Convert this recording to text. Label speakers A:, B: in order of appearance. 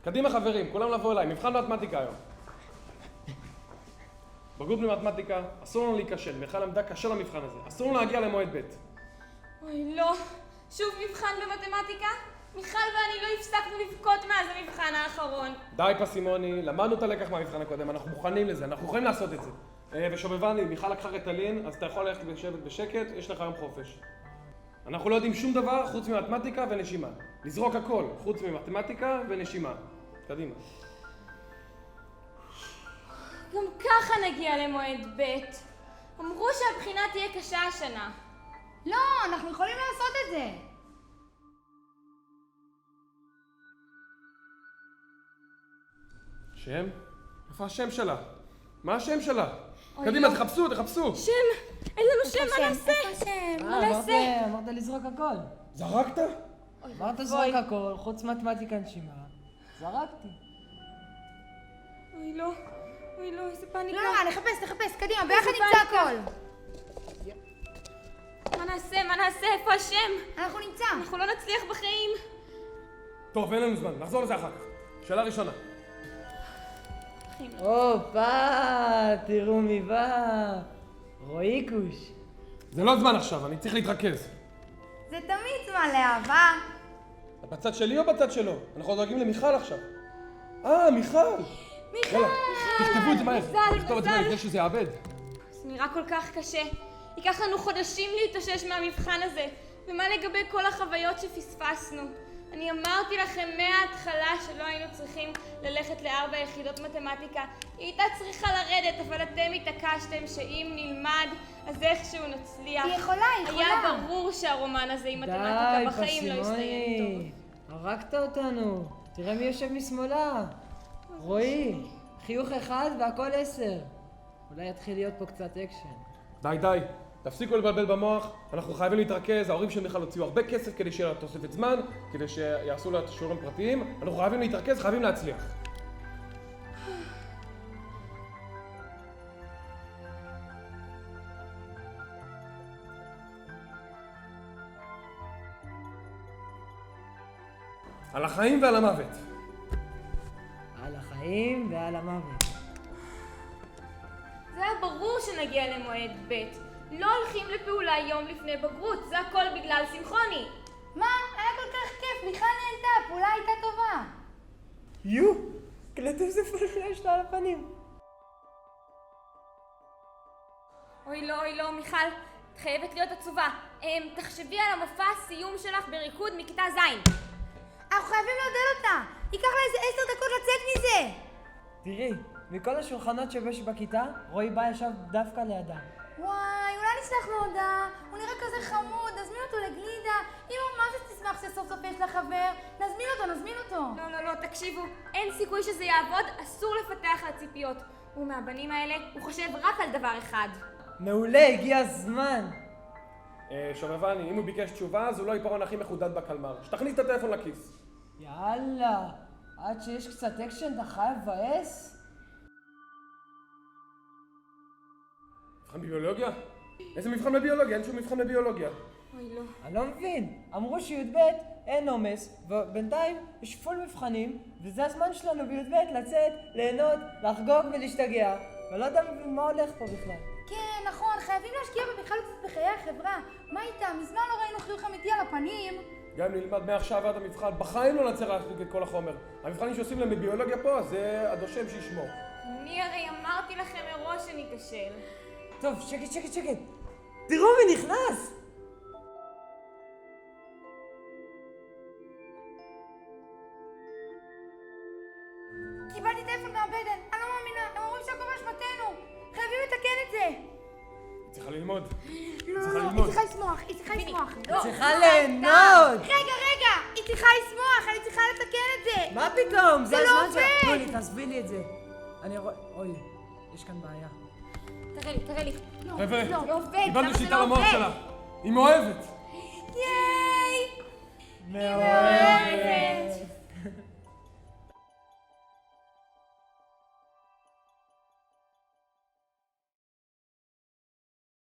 A: קדימה חברים, כולם לבוא אליי, מבחן מתמטיקה היום. בגרות במתמטיקה, אסור לנו להיכשל, מיכל עמדה קשה למבחן הזה, אסור לנו להגיע למועד ב'.
B: אוי לא, שוב מבחן במתמטיקה? מיכל ואני לא הפסקנו לבכות מאז המבחן האחרון.
A: די פסימוני, למדנו את הלקח מהמבחן הקודם, אנחנו מוכנים לזה, אנחנו יכולים לעשות את זה. ושובבני, מיכל לקחה רטלין, אז אתה יכול ללכת לשבת בשקט, יש לך היום חופש. אנחנו לא יודעים שום דבר חוץ ממתמטיקה ונשימה. לזרוק הכל, חוץ ממתמטיקה ונשימה. קדימה.
B: גם ככה נגיע למועד ב'. אמרו שהבחינה תהיה קשה השנה.
C: לא, אנחנו יכולים לעשות את זה.
A: שם? איפה השם שלה? מה השם שלה? קדימה, תחפשו, תחפשו!
B: שם! אין לנו שם, מה נעשה?
C: איפה השם?
B: מה נעשה?
D: אמרת לזרוק הכל.
A: זרקת?
D: אמרת לזרוק הכל, חוץ מתמטיקה נשימה. זרקתי.
B: אוי לא, איזה פאניקה.
C: לא, נחפש, קדימה, ביחד נמצא הכל.
B: מה נעשה? איפה השם?
C: אנחנו נמצא.
B: אנחנו לא נצליח בחיים.
A: טוב, אין לנו זמן, נחזור לזה אחר כך. שאלה ראשונה.
D: הופה, תראו מי בא. רועי קוש.
A: זה לא זמן עכשיו, אני צריך להתרכז.
C: זה תמיד זמן לאהבה.
A: בצד שלי או בצד שלו? אנחנו דואגים למיכל עכשיו. מיכל!
B: מיכל!
A: יאללה, תכתבו את זה מהר.
B: מזל.
A: תכתוב את זה מהר לפני שזה יאבד.
B: זה נראה כל כך קשה. ייקח לנו חודשים להתאושש מהמבחן הזה. ומה לגבי כל החוויות שפספסנו? אני אמרתי לכם מההתחלה שלא היינו צריכים ללכת ל4 יחידות מתמטיקה. היא הייתה צריכה לרדת, אבל אתם התעקשתם שאם נלמד, אז איכשהו נצליח.
C: היא יכולה.
B: היה ברור שהרומן הזה עם מתמטיקה בחיים לא יסתיים טוב.
D: הרגת אותנו. תראה מי יושב משמאלה. רועי, חיוך אחד והכל 10. אולי יתחיל להיות פה קצת אקשן.
A: די. תפסיקו לבלבל במוח, אנחנו חייבים להתרכז, ההורים של מיכל הוציאו הרבה כסף כדי שיהיה לה תוספת זמן, כדי שיעשו לה שיעורים פרטיים, אנחנו חייבים להתרכז, חייבים להצליח. על החיים ועל המוות.
D: על החיים ועל המוות.
B: זה היה ברור שנגיע למועד ב'. לא הולכים לפעולה יום לפני בגרות, זה הכל בגלל שמחוני.
C: מה? היה כל כך כיף, מיכל נהנתה, הפעולה הייתה טובה.
D: קלטו זה פלפלה שלה על הפנים.
B: אוי לא, מיכל, את חייבת להיות עצובה. תחשבי על המופע הסיום שלך בריקוד מכיתה ז'.
C: אנחנו חייבים לעודד אותה. ייקח לה איזה 10 דקות לצאת מזה.
D: תראי, מכל השולחנות שבש בכיתה, רועי בא ישב דווקא לידה.
C: וואי, אולי נשלח לו הודעה, הוא נראה כזה חמוד, נזמין אותו לגלידה. אמא ממש תשמח שסוף סוף יש לה חבר, נזמין אותו.
B: לא, תקשיבו, אין סיכוי שזה יעבוד, אסור לפתח לה ציפיות. הוא מהבנים האלה, הוא חושב רק על דבר אחד.
D: מעולה, הגיע הזמן.
A: שובבני, אם הוא ביקש תשובה, אז הוא לא עיפרון הכי מחודד בקלמר. שתכניס את הטלפון לכיס.
D: יאללה, עד שיש קצת אקשן אתה חייב לבאס?
A: מבחן בביולוגיה? איזה מבחן בביולוגיה? אין שום מבחן בביולוגיה.
B: אוי לא.
D: אני לא מבין, אמרו שי"ב אין עומס, ובינתיים יש פול מבחנים, וזה הזמן שלנו בי"ב לצאת, ליהנות, לחגוג ולהשתגע, ולא יודע מה הולך פה בכלל.
C: כן, נכון, חייבים להשקיע בכלל קצת בחיי החברה. מה איתה? מזמן לא ראינו חיוך אמיתי על הפנים.
A: גם אם נלמד מעכשיו עד המבחן, בחיים לא נצליח להחזיק את כל החומר. המבחנים שעושים להם בביולוגיה פה, זה הדושם שישמור.
B: אני הרי אמרתי לכם מראש שניכשל.
D: טוב, שקט. תראו מי נכנס!
C: קיבלתי טלפון מהבטן, אני לא מאמינה, הם אומרים שהכל באשמתנו. חייבים לתקן את זה.
A: היא צריכה ללמוד.
C: לא, היא צריכה לשמוח.
D: צריכה ליהנות!
C: רגע, היא צריכה לשמוח, אני צריכה לתקן את זה.
D: מה פתאום?
C: זה לא עובד!
D: תנו לי, תעזבי לי את זה. אני רואה... אוי, יש כאן בעיה.
B: תראה לי.
A: חבר'ה,
C: לא עובד,
A: קיבלנו שליטה במוח שלה. היא מאוהבת.
C: ייי!
D: מאוהבת.